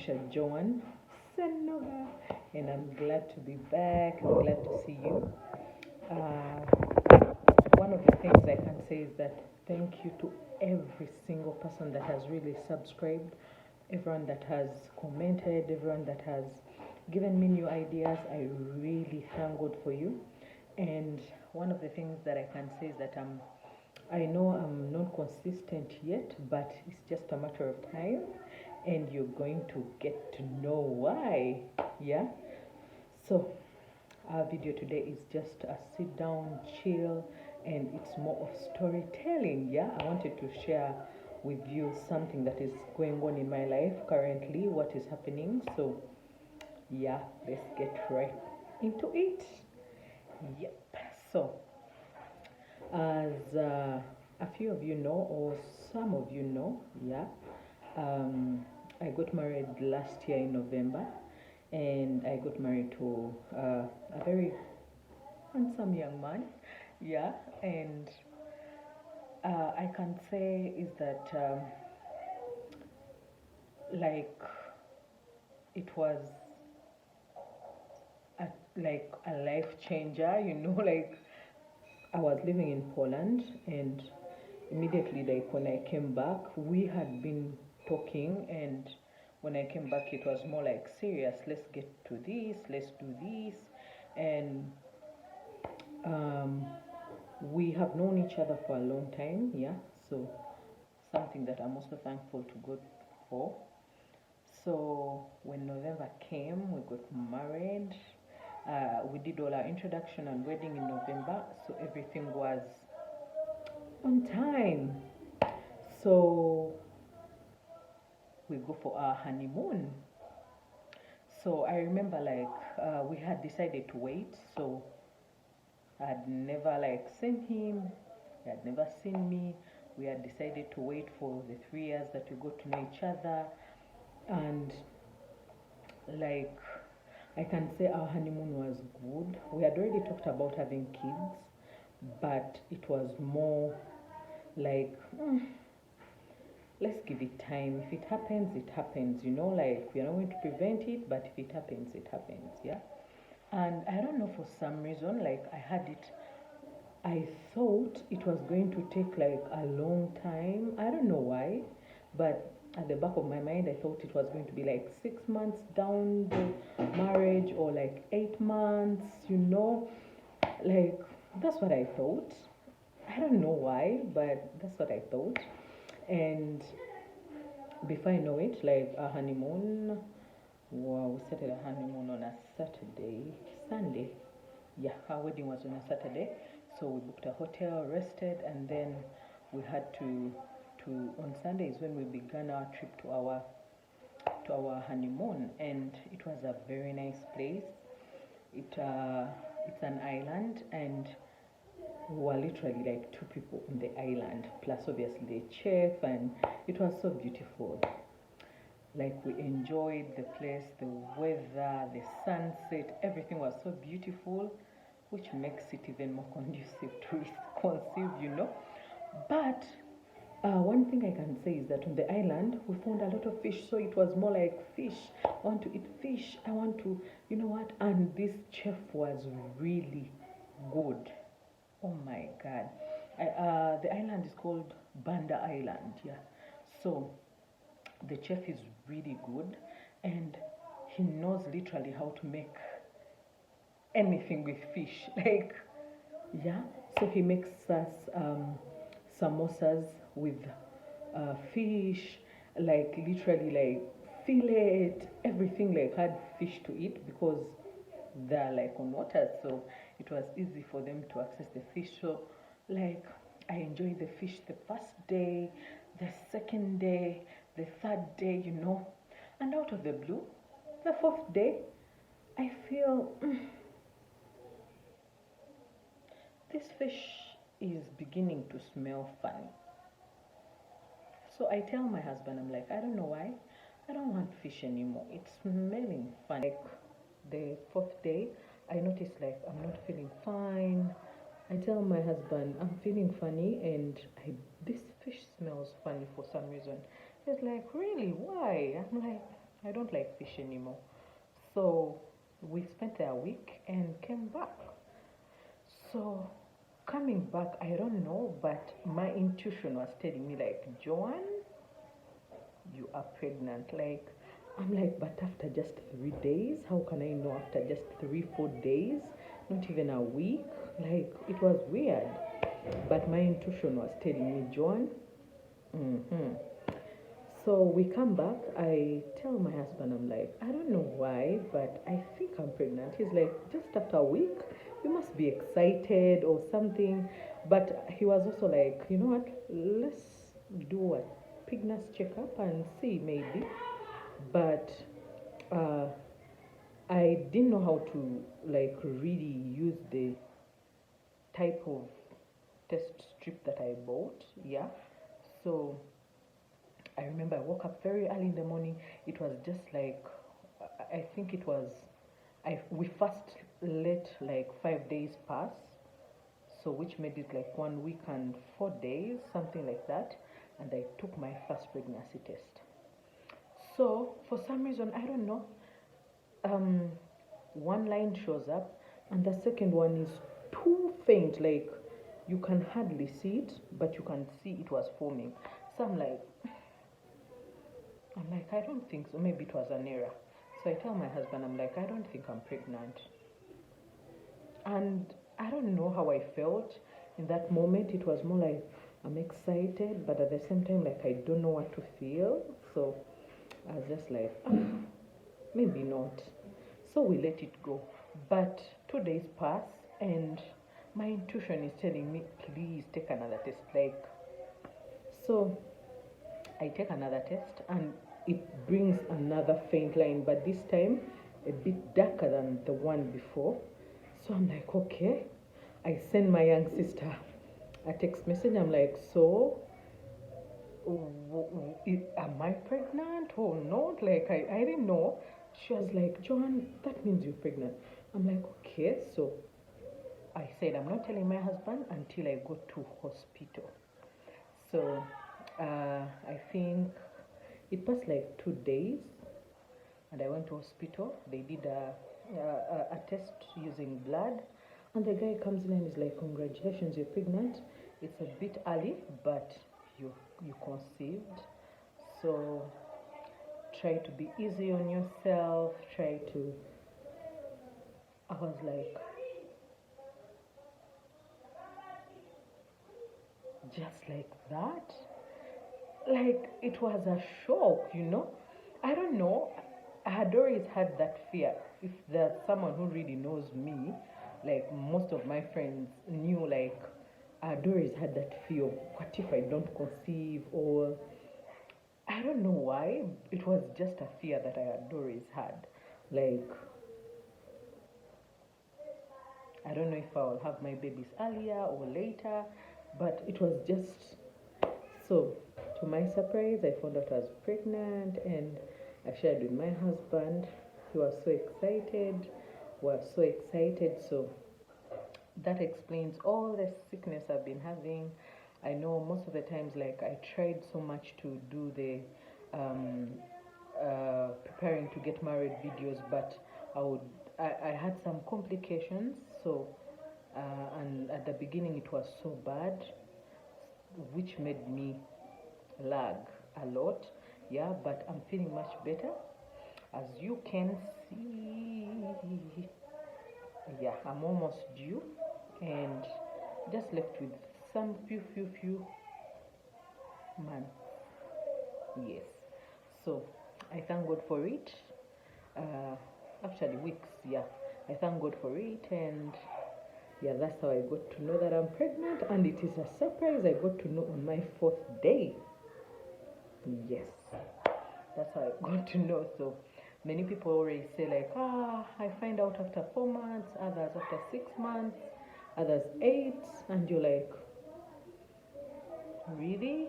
Natasha Joan Senova, and I'm glad to be back. I'm glad to see you. Uh, One of the things I can say is that thank you to every single person that has really subscribed, everyone that has commented, everyone that has given me new ideas. I really thank God for you. And one of the things that I can say is that I know I'm not consistent yet, but it's just a matter of time, and you're going to get to know why. Yeah. So our video today is just a sit down, chill, and it's more of storytelling. Yeah, I wanted to share with you something that is going on in my life currently, what is happening. So, yeah, let's get right into it. Yep. So, as a few of you know, or some of you know, yeah, um, I got married last year in November, and I got married to a very handsome young man. Yeah, and I can say is that like it was a, like a life changer, you know, like I was living in Poland, and immediately, like when I came back, we had been talking, and when I came back, it was more like serious. Let's get to this, let's do this, and um, we have known each other for a long time, yeah. So something that I'm also thankful to God for. So when November came, we got married. We did all our introduction and wedding in November, so everything was on time. So we go for our honeymoon. So I remember like we had decided to wait. So I had never like seen him. He had never seen me. We had decided to wait for the 3 years that we got to know each other, and like I can say our honeymoon was good. We had already talked about having kids, but it was more like let's give it time. If it happens, it happens. You know, like we are not going to prevent it, but if it happens, it happens. Yeah. And I don't know, for some reason, like I had it. I thought it was going to take like a long time. I don't know why, but at the back of my mind, I thought it was going to be like 6 months down the marriage, or like 8 months, you know, like that's what I thought. I don't know why, but that's what I thought. And before I know it, like our honeymoon, wow, we started a honeymoon on a Sunday. Yeah, our wedding was on a Saturday. So we booked a hotel, rested, and then we had to on Sunday is when we began our trip to our honeymoon, and it was a very nice place. It's an island, and we were literally like two people on the island, plus obviously the chef, and it was so beautiful. Like we enjoyed the place, the weather, the sunset, everything was so beautiful, which makes it even more conducive to conceive, you know. But one thing I can say is that on the island we found a lot of fish, so it was more like fish. I want to eat fish. I want to, you know what? And this chef was really good. Oh my God! The island is called Banda Island. Yeah. So the chef is really good, and he knows literally how to make anything with fish. Like, yeah. So he makes us samosas with fish, like literally like fillet, everything like had fish to eat, because they're like on water, so it was easy for them to access the fish. So like I enjoyed the fish the first day, the second day, the third day, you know, and out of the blue, the fourth day, I feel this fish is beginning to smell funny. So I tell my husband, I'm like, I don't know why, I don't want fish anymore. It's smelling funny. Like the fourth day, I noticed like I'm not feeling fine. I tell my husband I'm feeling funny, and this fish smells funny for some reason. He's like, really? Why? I'm like, I don't like fish anymore. So we spent a week and came back. So coming back, I don't know, but my intuition was telling me like, Joan, you are pregnant. Like, I'm like, but after just 3 days, how can I know after just 3, 4 days? Not even a week. Like, it was weird. But my intuition was telling me, Joan. Mm-hmm. So we come back. I tell my husband, I'm like, I don't know why, but I think I'm pregnant. He's like, just after a week, you must be excited or something. But he was also like, you know what? Let's do a pregnancy checkup and see maybe. But uh, I didn't know how to like really use the type of test strip that I bought. Yeah. So I remember I woke up very early in the morning. It was just like, I think it was, we first let like 5 days pass, so which made it like 1 week and 4 days, something like that. And I took my first pregnancy test. So for some reason, I don't know, um, one line shows up, and the second one is too faint, like you can hardly see it, but you can see it was forming. So I'm like, I don't think so. Maybe it was an error. So I tell my husband, I'm like, I don't think I'm pregnant. And I don't know how I felt in that moment. It was more like I'm excited, but at the same time, like I don't know what to feel. So I was just like, maybe not. So we let it go. But 2 days pass, and my intuition is telling me, please take another test. Like, so I take another test, and it brings another faint line, but this time a bit darker than the one before. So I'm like, okay. I send my young sister a text message. I'm like, so am I pregnant or not? Like, I didn't know. She was like, Joan, that means you're pregnant. I'm like, okay. So I said, I'm not telling my husband until I go to hospital. So I think it passed like 2 days, and I went to hospital. They did a test using blood, and the guy comes in and is like, "Congratulations, you're pregnant. It's a bit early, but you conceived. So try to be easy on yourself. Try to." I was like, just like that. Like it was a shock. I don't know. I had always had that fear. If there's someone who really knows me, like most of my friends knew, like I had always had that fear of what if I don't conceive, or I don't know why. It was just a fear that I had always had. Like I don't know if I'll have my babies earlier or later, but it was just so. To my surprise, I found out I was pregnant, and I shared with my husband. He was so excited. Was so excited. So that explains all the sickness I've been having. I know most of the times, like I tried so much to do the um, preparing to get married videos, but I had some complications. So and at the beginning it was so bad, which made me lag a lot. Yeah, but I'm feeling much better, as you can see. Yeah, I'm almost due, and just left with some few months. Yes, so I thank God for it. uh, Actually weeks. Yeah, I thank God for it. And yeah, that's how I got to know that I'm pregnant, and it is a surprise. I got to know on my 4th day. Yes, that's how I got to know. So many people already say like, I find out after 4 months, others after 6 months, others 8, and you're like, really?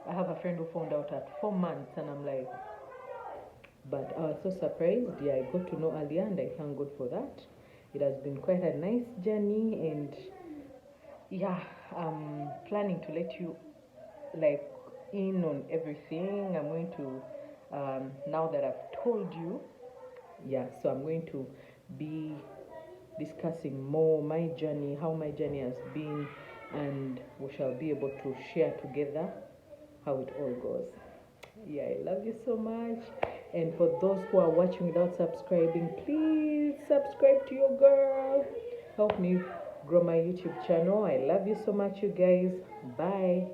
I have a friend who found out at 4 months, and I'm like, but I was so surprised. Yeah, I got to know earlier, and I thank God for that. It has been quite a nice journey, and yeah, I'm planning to let you like in on everything. I'm going to Now that I've told you, yeah, so I'm going to be discussing more my journey, how my journey has been, and we shall be able to share together how it all goes. Yeah, I love you so much. And for those who are watching without subscribing, please subscribe to your girl. Help me grow my YouTube channel. I love you so much, you guys. Bye.